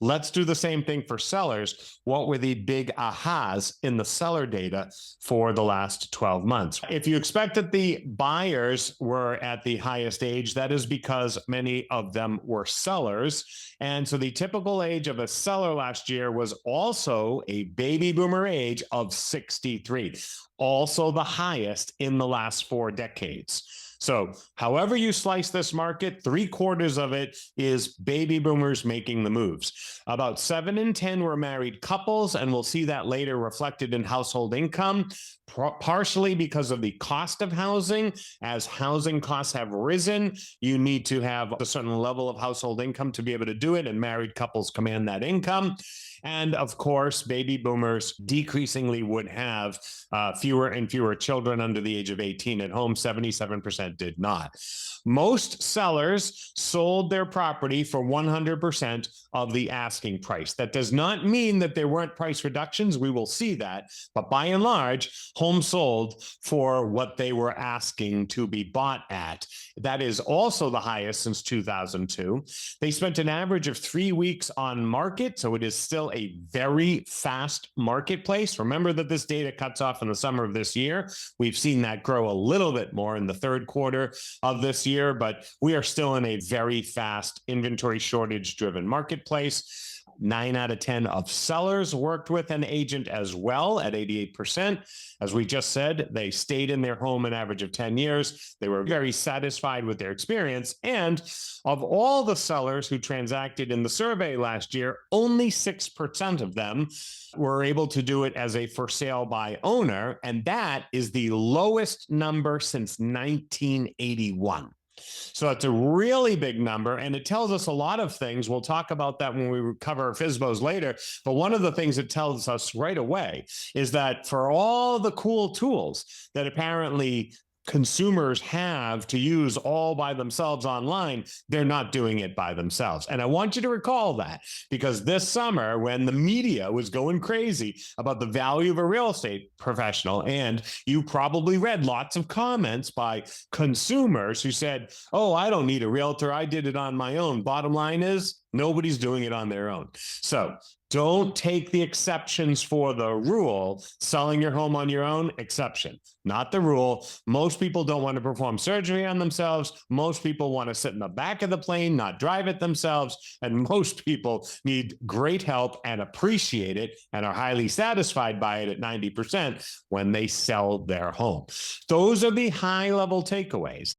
Let's do the same thing for sellers. What were the big ahas in the seller data for the last 12 months? If you expect that the buyers were at the highest age, that is because many of them were sellers. And so the typical age of a seller last year was also a baby boomer age of 63, also the highest in the last 4 decades. So however you slice this market, 3/4 of it is baby boomers making the moves. About 7 in 10 were married couples, and we'll see that later reflected in household income, partially because of the cost of housing. As housing costs have risen, you need to have a certain level of household income to be able to do it, and married couples command that income. And of course, baby boomers decreasingly would have fewer and fewer children under the age of 18 at home. 77% did not. Most sellers sold their property for 100% of the asking price. That does not mean that there weren't price reductions. We will see that. But by and large, homes sold for what they were asking to be bought at. That is also the highest since 2002. They spent an average of 3 weeks on market, so it is still a very fast marketplace. Remember that this data cuts off in the summer of this year. We've seen that grow a little bit more in the 3rd quarter of this year, but we are still in a very fast inventory shortage driven marketplace. 9 out of 10 of sellers worked with an agent as well at 88%. As we just said, they stayed in their home an average of 10 years. They were very satisfied with their experience. And of all the sellers who transacted in the survey last year, only 6% of them were able to do it as a for sale by owner. And that is the lowest number since 1981. So it's a really big number, and it tells us a lot of things. We'll talk about that when we cover FSBOs later. But one of the things it tells us right away is that for all the cool tools that apparently consumers have to use all by themselves online, they're not doing it by themselves. And I want you to recall that, because this summer, when the media was going crazy about the value of a real estate professional, and you probably read lots of comments by consumers who said, oh, I don't need a realtor, I did it on my own. Bottom line is, nobody's doing it on their own. So don't take the exceptions for the rule. Selling your home on your own, exception, not the rule. Most people don't want to perform surgery on themselves. Most people want to sit in the back of the plane, not drive it themselves. And most people need great help and appreciate it and are highly satisfied by it at 90% when they sell their home. Those are the high-level takeaways.